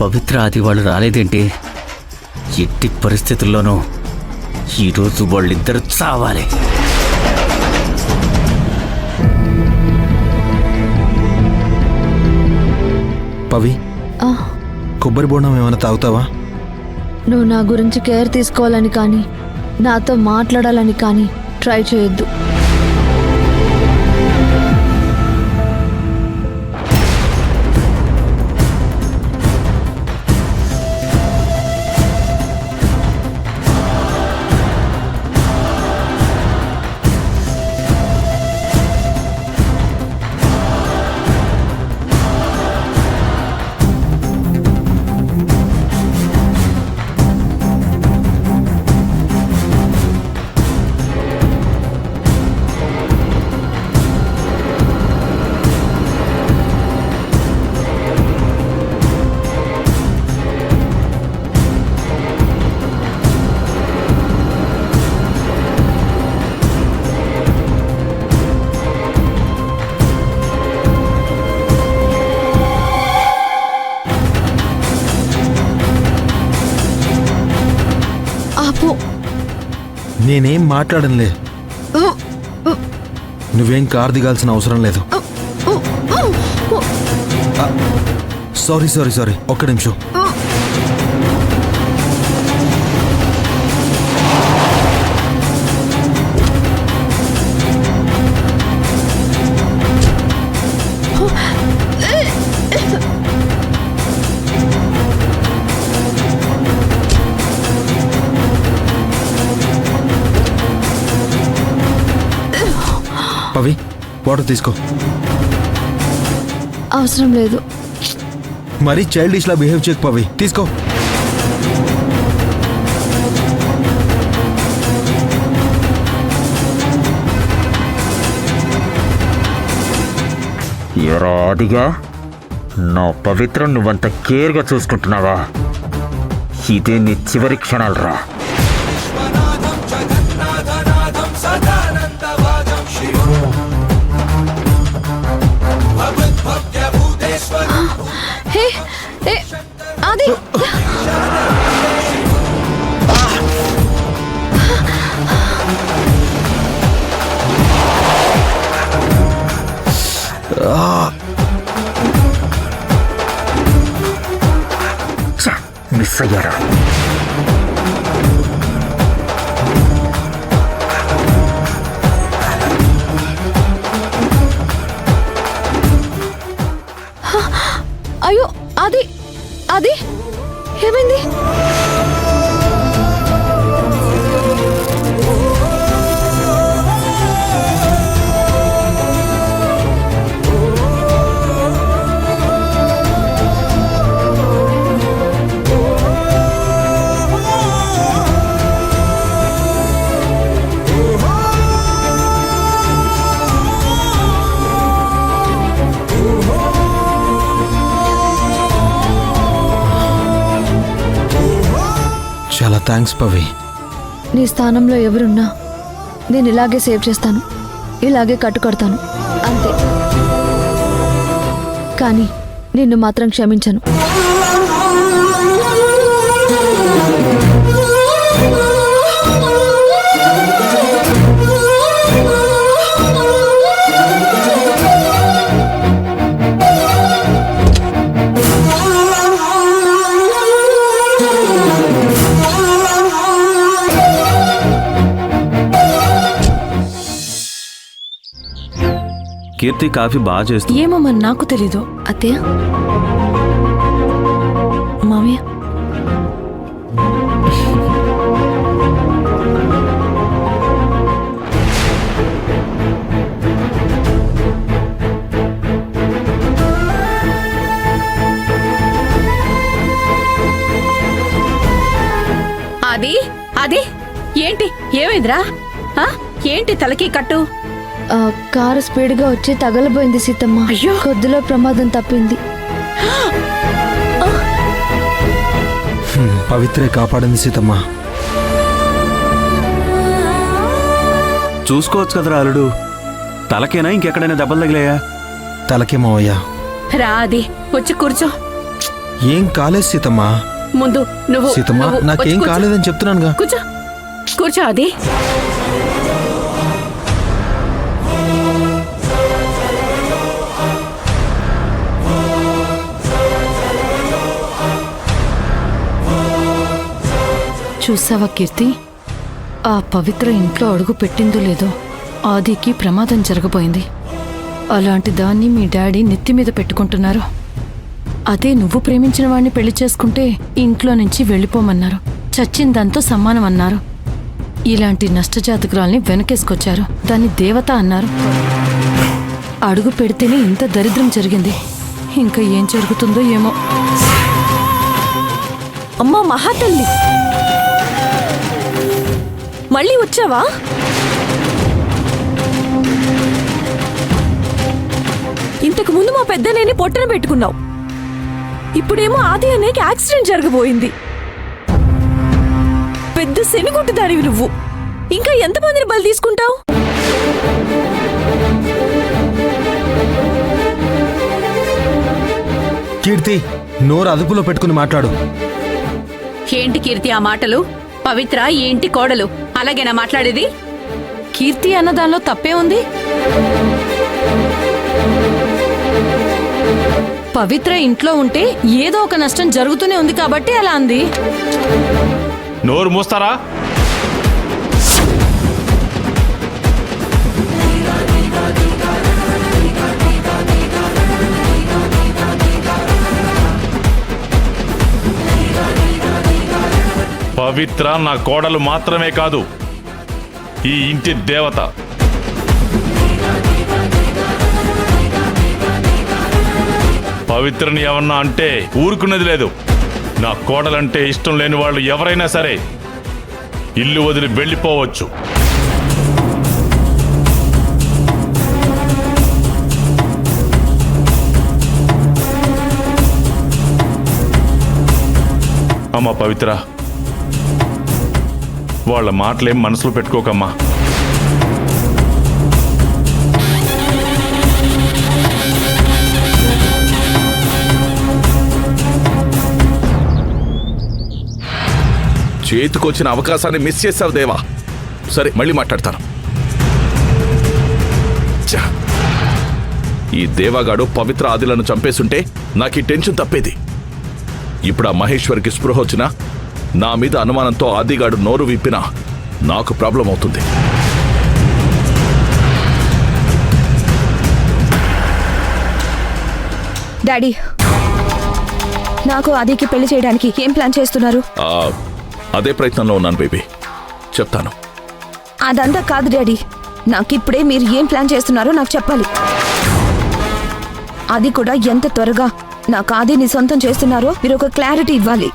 పవిత్ర ఆది వాళ్ళు రాలేదేంటి? ఎట్టి పరిస్థితుల్లోనూ ఈరోజు వాళ్ళిద్దరు చావాలి. పవి, కొబ్బరి బోండం ఏమైనా తాగుతావా? నువ్వు నా గురించి కేర్ తీసుకోవాలని కానీ నాతో మాట్లాడాలని కానీ ట్రై చేయొద్దు. నేనేం మాట్లాడనులే. నువ్వేం కారు దిగాల్సిన అవసరం లేదు. సారీ సారీ సారీ, ఒక్క నిమిషం. పవి, వాటర్ తీసుకో. అవసరం లేదు. మరీ చైల్డిష్ లా బిహేవ్ చేయకు పవి, తీసుకో. ఎరా ఆదిగా, నా పవిత్ర నువ్వంత కేర్గా చూసుకుంటున్నావా? ఇదే నీ చివరి క్షణాలరా. ఆది, మిస్ అయ్యారా? అయ్యో ఆది, ఆది ఏమైంది? చాలా థ్యాంక్స్ పవి. నీ స్థానంలో ఎవరున్నా నేను ఇలాగే సేవ్ చేస్తాను, ఇలాగే కట్టుకడతాను అంతే. కానీ నిన్ను మాత్రం క్షమించను. కీర్తి కాఫీ బాగా చేస్తుంది. ఏమో మరి నాకు తెలీదు. అత్తయ్య, మామయ్య, అది అది ఏంటి? ఏమైందిరా? ఏంటి తలకి కట్టు? కారు స్పీడ్గా వచ్చి తగలబోయింది సీతమ్మ. అయ్యో, కొద్దిలో ప్రమాదం తప్పింది. పవిత్రే కాపాడింది సీతమ్మ. చూసుకోవచ్చు కదరా అల్లుడు. తలకేనా ఇంకెక్కడైనా దెబ్బలు తగిలాయా? తలకే మావయ్యా. రా అది వచ్చి కూర్చో. ఏం కాలేదు సీతమ్మా. ముందు నువ్వు సీతమ్మా నువ్వు నాకేం వచ్చి కూర్చో. కాలేదని చెప్తున్నానుగా. కూర్చో కూర్చో ఆది. చూసావా కీర్తి, ఆ పవిత్ర ఇంట్లో అడుగు పెట్టిందో లేదో ఆదికి ప్రమాదం జరగబోయింది. అలాంటి దాన్ని మీ డాడీ నెత్తి మీద పెట్టుకుంటున్నారు. అదే నువ్వు ప్రేమించిన వాడిని పెళ్లి చేసుకుంటే ఇంట్లో నుంచి వెళ్ళిపోమన్నారు. చచ్చిన దాంతో సమానం అన్నారు. ఇలాంటి నష్టజాతకురాల్ని వెనకేసుకొచ్చారు. దాన్ని దేవత అన్నారు. అడుగు పెడితేనే ఇంత దరిద్రం జరిగింది. ఇంకా ఏం జరుగుతుందో ఏమో. అమ్మా మహాతల్లి, మళ్ళీ వచ్చావా? ఇంతకు ముందు మా పెద్దనేని పొట్టన పెట్టుకున్నావు. ఇప్పుడేమో ఆది అనేకి యాక్సిడెంట్ జరగబోయింది. పెద్ద శనిగుట్టుదానివి నువ్వు. ఇంకా ఎంతమందిని బలి తీసుకుంటావు? కీర్తి, నోరు అదుపులో పెట్టుకుని మాట్లాడు. ఏంటి కీర్తి ఆ మాటలు? పవిత్ర ఈ ఇంటి కోడలు, అలాగేనా మాట్లాడేది? కీర్తి అన్న దానిలో తప్పే ఉంది. పవిత్ర ఇంట్లో ఉంటే ఏదో ఒక నష్టం జరుగుతూనే ఉంది కాబట్టి అలా అంది. నోరు మూస్తారా? పవిత్ర నా కోడలు మాత్రమే కాదు, ఈ ఇంటి దేవత. పవిత్రని ఏమన్నా అంటే ఊరుకున్నది లేదు. నా కోడలంటే ఇష్టం లేని వాళ్ళు ఎవరైనా సరే ఇల్లు వదిలి వెళ్ళిపోవచ్చు. అమ్మా పవిత్ర, వాళ్ళ మాటలేం మనసులో పెట్టుకోకమ్మా. చేతికొచ్చిన అవకాశాన్ని మిస్ చేసావు దేవా. సరే, మళ్ళీ మాట్లాడతాను. ఛ! ఈ దేవాగాడు పవిత్ర ఆదిలను చంపేస్తుంటే నాకు ఈ టెన్షన్ తప్పేది. ఇప్పుడు ఆ మహేశ్వర్కి స్పృహ వచ్చినా, నా మీద అనుమానంతో ఆదిగాడు నోరు విప్పినా నాకు ప్రాబ్లం అవుతుంది. డాడీ, నాకు ఆదికి పెళ్లి చేయడానికి ఏం ప్లాన్ చేస్తున్నారు? అదే ప్రయత్నంలో ఉన్నాను బేబీ, చెప్తాను. అదంతా కాదు డాడీ, నాకిప్పుడే మీరు ఏం ప్లాన్ చేస్తున్నారో నాకు చెప్పాలి. అది కూడా ఎంత త్వరగా నాకు ఆదిని సొంతం చేస్తున్నారో మీరు ఒక క్లారిటీ ఇవ్వాలి.